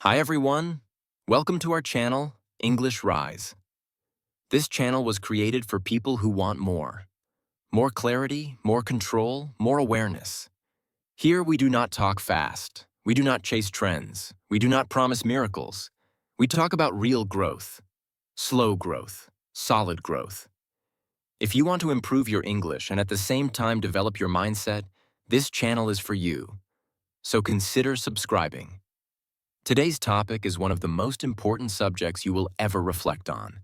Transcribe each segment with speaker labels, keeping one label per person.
Speaker 1: Hi everyone, welcome to our channel, English Rise. This channel was created for people who want more. More clarity, more control, more awareness. Here we do not talk fast. We do not chase trends. We do not promise miracles. We talk about real growth, slow growth, solid growth. If you want to improve your English and at the same time develop your mindset, this channel is for you. So consider subscribing. Today's topic is one of the most important subjects you will ever reflect on.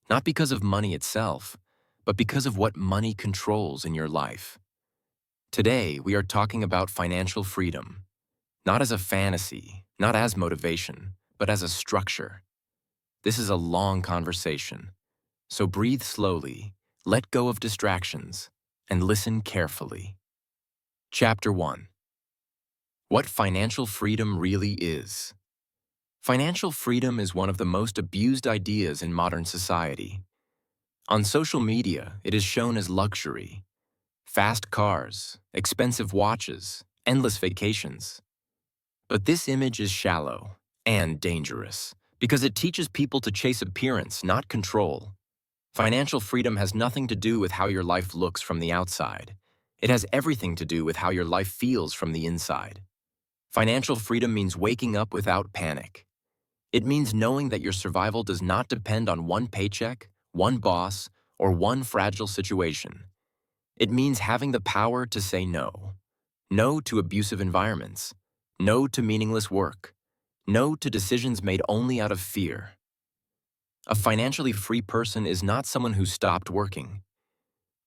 Speaker 1: Not because of money itself, but because of what money controls in your life. Today, we are talking about financial freedom, not as a fantasy, not as motivation, but as a structure. This is a long conversation, so breathe slowly, let go of distractions, and listen carefully. Chapter 1. What financial freedom really is. Financial freedom is one of the most abused ideas in modern society. On social media, it is shown as luxury. Fast cars, expensive watches, endless vacations. But this image is shallow and dangerous because it teaches people to chase appearance, not control. Financial freedom has nothing to do with how your life looks from the outside. It has everything to do with how your life feels from the inside. Financial freedom means waking up without panic. It means knowing that your survival does not depend on one paycheck, one boss, or one fragile situation. It means having the power to say no. No to abusive environments. No to meaningless work. No to decisions made only out of fear. A financially free person is not someone who stopped working.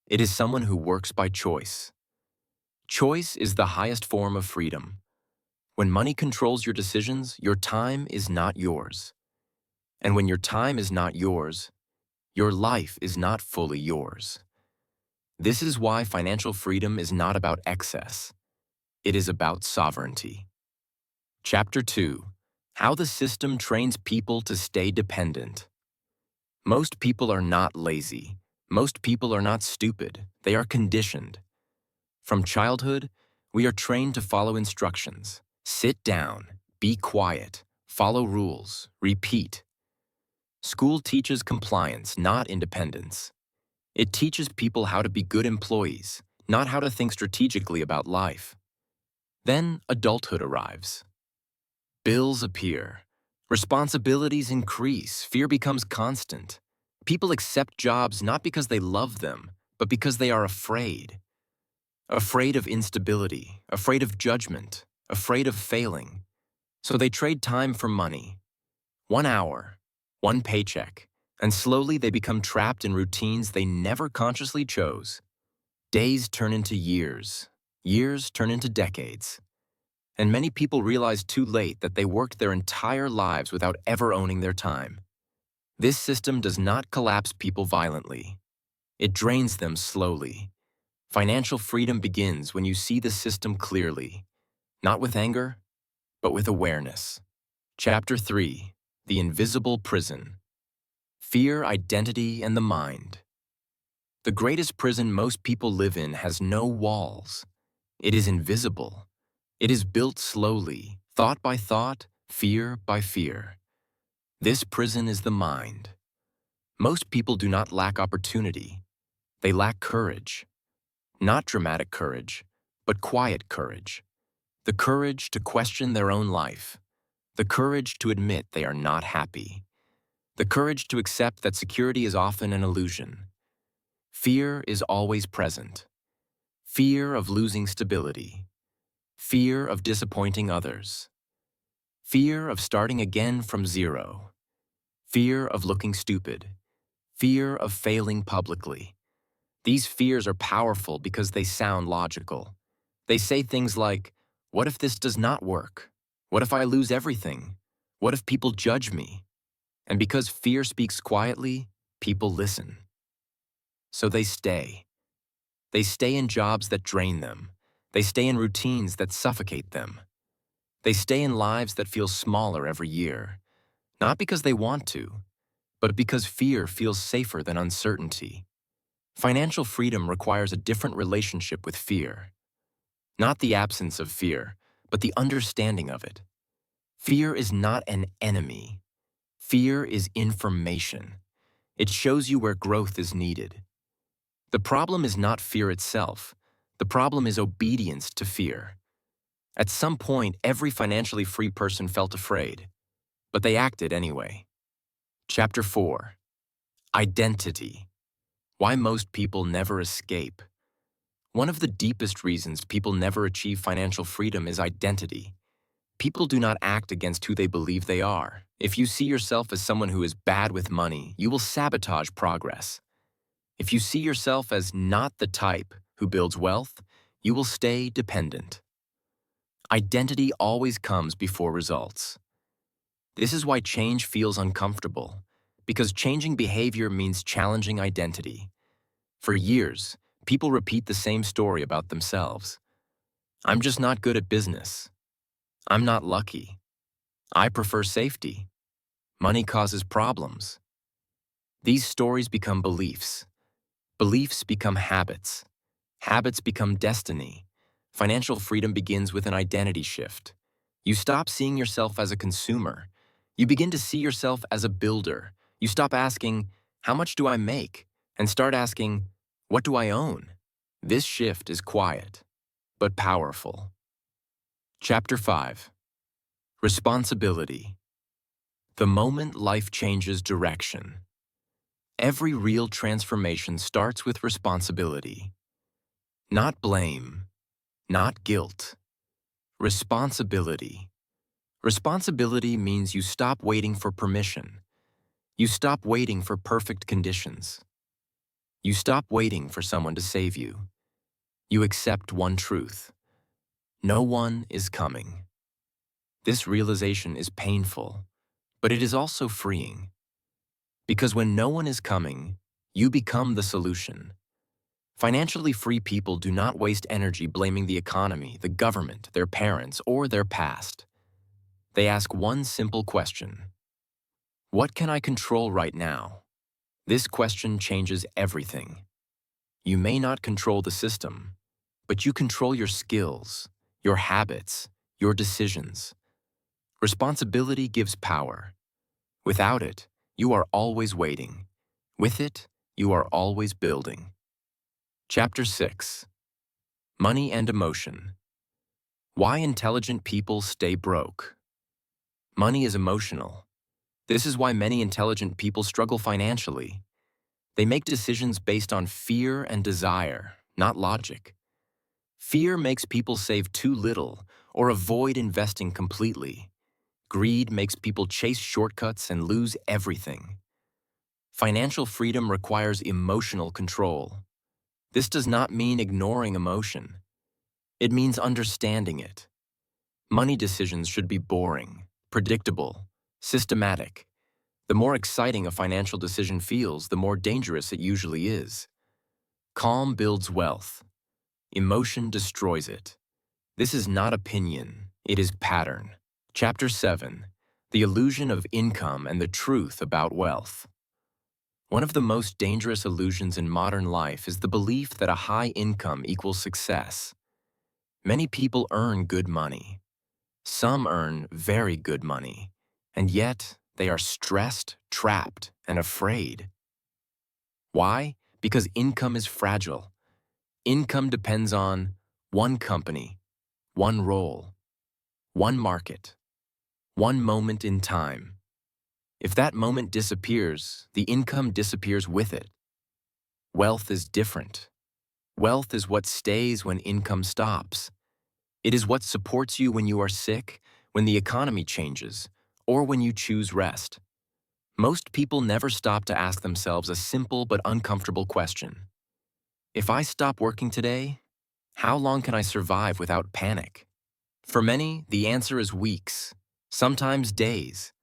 Speaker 1: It is someone who works by choice. Choice is the highest form of freedom. When money controls your decisions, your time is not yours. And when your time is not yours, your life is not fully yours. This is why financial freedom is not about excess. It is about sovereignty. Chapter 2. How the system trains people to stay dependent. Most people are not lazy. Most people are not stupid. They are conditioned. From childhood, we are trained to follow instructions. Sit down, be quiet, follow rules, repeat. School teaches compliance, not independence. It teaches people how to be good employees, not how to think strategically about life. Then adulthood arrives. Bills appear. Responsibilities increase. Fear becomes constant. People accept jobs not because they love them, but because they are afraid. Afraid of instability, afraid of judgment, afraid of failing. So they trade time for money. 1 hour, one paycheck, and slowly they become trapped in routines they never consciously chose. Days turn into years. Years turn into decades. And many people realize too late that they worked their entire lives without ever owning their time. This system does not collapse people violently. It drains them slowly. Financial freedom begins when you see the system clearly, not with anger, but with awareness. Chapter 3. The Invisible Prison. Fear, Identity, and the Mind. The greatest prison most people live in has no walls. It is invisible. It is built slowly, thought by thought, fear by fear. This prison is the mind. Most people do not lack opportunity. They lack courage. Not dramatic courage, but quiet courage. The courage to question their own life. The courage to admit they are not happy. The courage to accept that security is often an illusion. Fear is always present. Fear of losing stability. Fear of disappointing others. Fear of starting again from zero. Fear of looking stupid. Fear of failing publicly. These fears are powerful because they sound logical. They say things like, what if this does not work? What if I lose everything? What if people judge me? And because fear speaks quietly, people listen. So they stay. They stay in jobs that drain them. They stay in routines that suffocate them. They stay in lives that feel smaller every year, not because they want to, but because fear feels safer than uncertainty. Financial freedom requires a different relationship with fear. Not the absence of fear, but the understanding of it. Fear is not an enemy. Fear is information. It shows you where growth is needed. The problem is not fear itself. The problem is obedience to fear. At some point, every financially free person felt afraid, but they acted anyway. Chapter 4. Identity. Why most people never escape. One of the deepest reasons people never achieve financial freedom is identity. People do not act against who they believe they are. If you see yourself as someone who is bad with money, you will sabotage progress. If you see yourself as not the type who builds wealth, you will stay dependent. Identity always comes before results. This is why change feels uncomfortable, because changing behavior means challenging identity. For years, people repeat the same story about themselves. I'm just not good at business. I'm not lucky. I prefer safety. Money causes problems. These stories become beliefs. Beliefs become habits. Habits become destiny. Financial freedom begins with an identity shift. You stop seeing yourself as a consumer. You begin to see yourself as a builder. You stop asking, how much do I make? And start asking, what do I own? This shift is quiet, but powerful. Chapter 5. Responsibility. The moment life changes direction. Every real transformation starts with responsibility. Not blame, not guilt. Responsibility. Responsibility means you stop waiting for permission. You stop waiting for perfect conditions. You stop waiting for someone to save you. You accept one truth. No one is coming. This realization is painful, but it is also freeing. Because when no one is coming, you become the solution. Financially free people do not waste energy blaming the economy, the government, their parents, or their past. They ask one simple question. What can I control right now? This question changes everything. You may not control the system, but you control your skills, your habits, your decisions. Responsibility gives power. Without it, you are always waiting. With it, you are always building. Chapter 6. Money and Emotion. Why intelligent people stay broke. Money is emotional. This is why many intelligent people struggle financially. They make decisions based on fear and desire, not logic. Fear makes people save too little or avoid investing completely. Greed makes people chase shortcuts and lose everything. Financial freedom requires emotional control. This does not mean ignoring emotion. It means understanding it. Money decisions should be boring, predictable, systematic. The more exciting a financial decision feels, the more dangerous it usually is. Calm builds wealth. Emotion destroys it. This is not opinion, it is pattern. Chapter 7. The Illusion of Income and the Truth About Wealth. One of the most dangerous illusions in modern life is the belief that a high income equals success. Many people earn good money. Some earn very good money, and yet they are stressed, trapped, and afraid. Why? Because income is fragile. Income depends on one company, one role, one market, one moment in time. If that moment disappears, the income disappears with it. Wealth is different. Wealth is what stays when income stops. It is what supports you when you are sick, when the economy changes, or when you choose rest. Most people never stop to ask themselves a simple but uncomfortable question. If I stop working today, how long can I survive without panic? For many, the answer is weeks, sometimes days.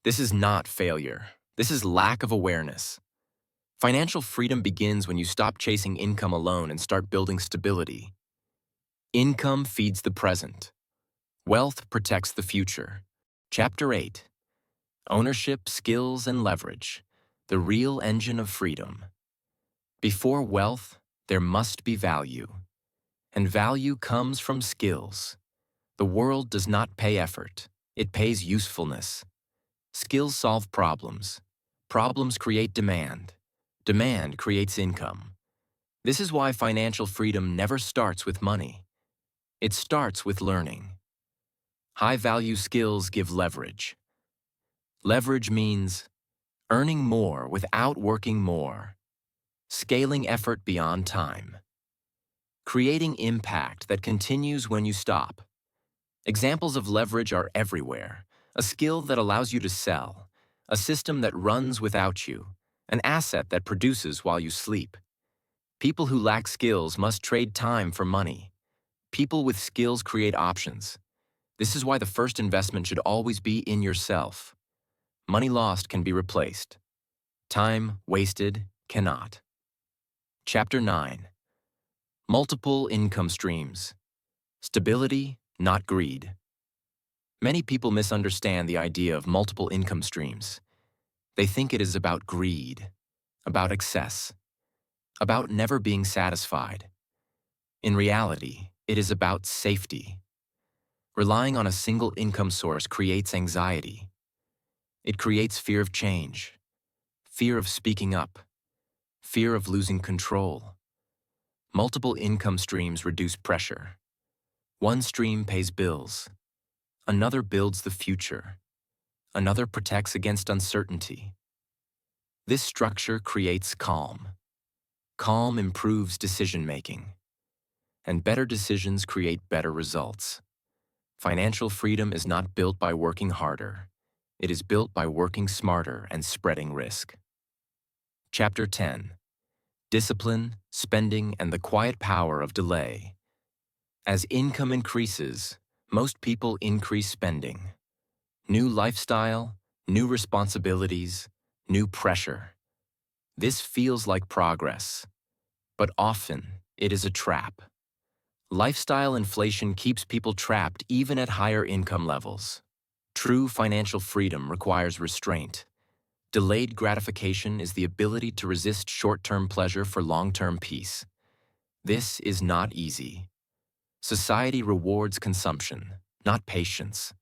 Speaker 1: This is not failure. This is lack of awareness. Financial freedom begins when you stop chasing income alone and start building stability. Income feeds the present. Wealth protects the future. Chapter 8. Ownership, Skills, and Leverage. The Real Engine of Freedom. Before wealth, there must be value. And value comes from skills. The world does not pay effort. It pays usefulness. Skills solve problems. Problems create demand. Demand creates income. This is why financial freedom never starts with money. It starts with learning. High-value skills give leverage. Leverage means earning more without working more, scaling effort beyond time, creating impact that continues when you stop. Examples of leverage are everywhere: a skill that allows you to sell, a system that runs without you, an asset that produces while you sleep. People who lack skills must trade time for money. People with skills create options. This is why the first investment should always be in yourself. Money lost can be replaced. Time wasted cannot. Chapter 9. Multiple income streams. Stability, not greed. Many people misunderstand the idea of multiple income streams. They think it is about greed, about excess, about never being satisfied. In reality, it is about safety. Relying on a single income source creates anxiety. It creates fear of change, fear of speaking up, fear of losing control. Multiple income streams reduce pressure. One stream pays bills. Another builds the future. Another protects against uncertainty. This structure creates calm. Calm improves decision-making. And better decisions create better results. Financial freedom is not built by working harder. It is built by working smarter and spreading risk. Chapter 10. Discipline, spending, and the quiet power of delay. As income increases, most people increase spending. New lifestyle, new responsibilities, new pressure. This feels like progress, but often it is a trap. Lifestyle inflation keeps people trapped even at higher income levels. True financial freedom requires restraint. Delayed gratification is the ability to resist short-term pleasure for long-term peace. This is not easy. Society rewards consumption, not patience.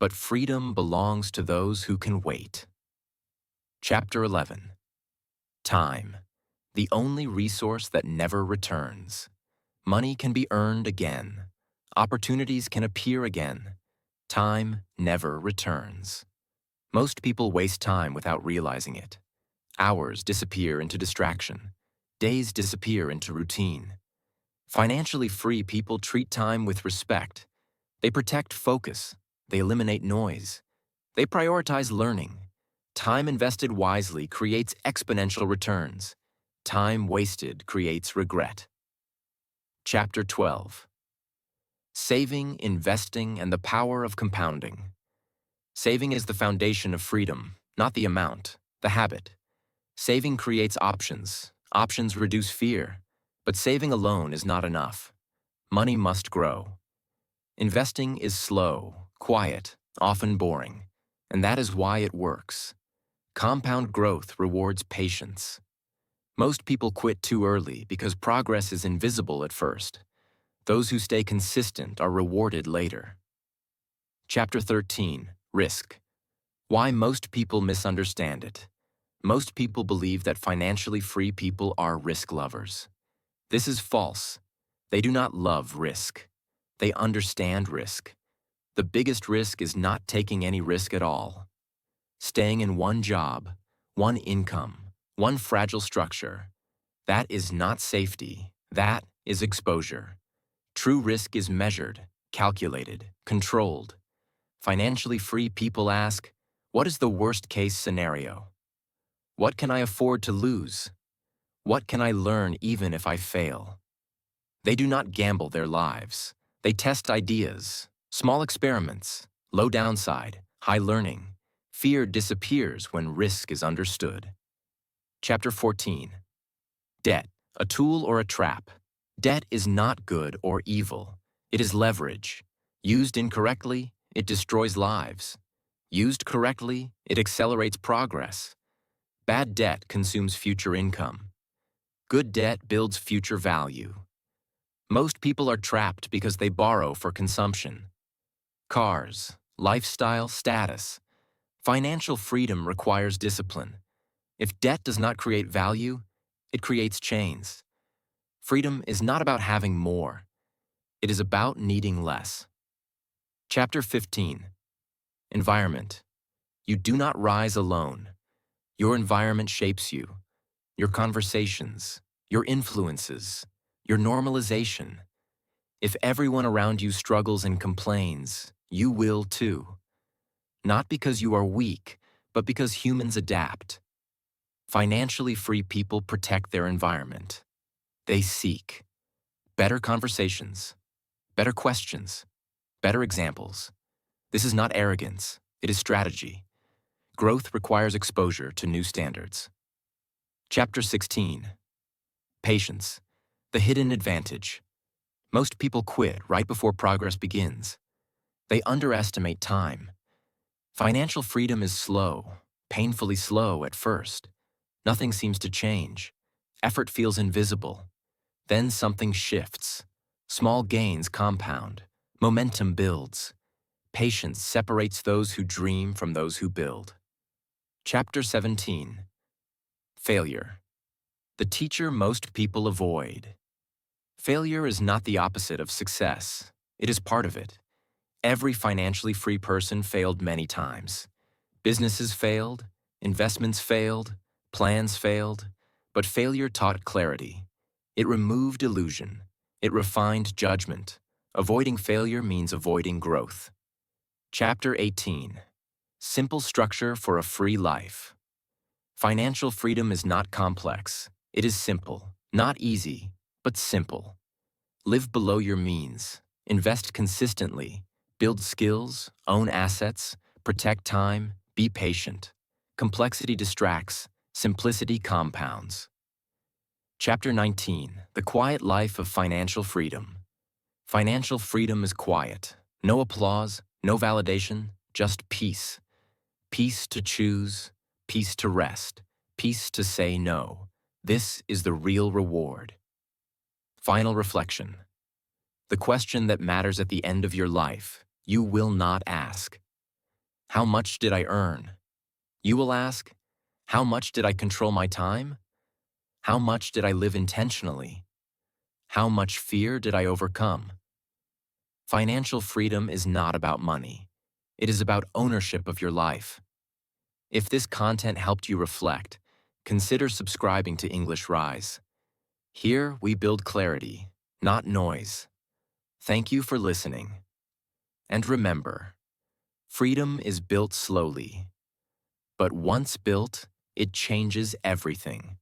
Speaker 1: But freedom belongs to those who can wait. Chapter 11. Time, the only resource that never returns. Money can be earned again. Opportunities can appear again. Time never returns. Most people waste time without realizing it. Hours disappear into distraction. Days disappear into routine. Financially free people treat time with respect. They protect focus. They eliminate noise. They prioritize learning. Time invested wisely creates exponential returns. Time wasted creates regret. Chapter 12. Saving, investing, and the power of compounding. Saving is the foundation of freedom, not the amount, the habit. Saving creates options. Options reduce fear. But saving alone is not enough. Money must grow. Investing is slow, quiet, often boring, and that is why it works. Compound growth rewards patience. Most people quit too early because progress is invisible at first. Those who stay consistent are rewarded later. Chapter 13. Risk. Why most people misunderstand it. Most people believe that financially free people are risk lovers. This is false. They do not love risk. They understand risk. The biggest risk is not taking any risk at all. Staying in one job, one income, one fragile structure. That is not safety. That is exposure. True risk is measured, calculated, controlled. Financially free people ask, what is the worst-case scenario? What can I afford to lose? What can I learn even if I fail? They do not gamble their lives. They test ideas, small experiments, low downside, high learning. Fear disappears when risk is understood. Chapter 14. Debt, a tool or a trap. Debt is not good or evil. It is leverage. Used incorrectly, it destroys lives. Used correctly, it accelerates progress. Bad debt consumes future income. Good debt builds future value. Most people are trapped because they borrow for consumption. Cars, lifestyle, status. Financial freedom requires discipline. If debt does not create value, it creates chains. Freedom is not about having more. It is about needing less. Chapter 15. Environment. You do not rise alone. Your environment shapes you. Your conversations, your influences, your normalization. If everyone around you struggles and complains, you will too. Not because you are weak, but because humans adapt. Financially free people protect their environment. They seek better conversations, better questions, better examples. This is not arrogance, it is strategy. Growth requires exposure to new standards. Chapter 16. Patience, the hidden advantage. Most people quit right before progress begins. They underestimate time. Financial freedom is slow, painfully slow at first. Nothing seems to change. Effort feels invisible. Then something shifts. Small gains compound. Momentum builds. Patience separates those who dream from those who build. Chapter 17. Failure, the teacher most people avoid. Failure is not the opposite of success. It is part of it. Every financially free person failed many times. Businesses failed, investments failed, plans failed, but failure taught clarity. It removed illusion. It refined judgment. Avoiding failure means avoiding growth. Chapter 18. Simple structure for a free life. Financial freedom is not complex. It is simple. Not easy, but simple. Live below your means. Invest consistently. Build skills, own assets, protect time, be patient. Complexity distracts. Simplicity compounds. Chapter 19. The quiet life of financial freedom. Financial freedom is quiet. No applause, no validation, just peace. Peace to choose, peace to rest, peace to say no. This is the real reward. Final reflection. The question that matters at the end of your life, you will not ask. How much did I earn? You will ask, how much did I control my time? How much did I live intentionally? How much fear did I overcome? Financial freedom is not about money. It is about ownership of your life. If this content helped you reflect, consider subscribing to English Rise. Here we build clarity, not noise. Thank you for listening. And remember, freedom is built slowly, but once built, it changes everything.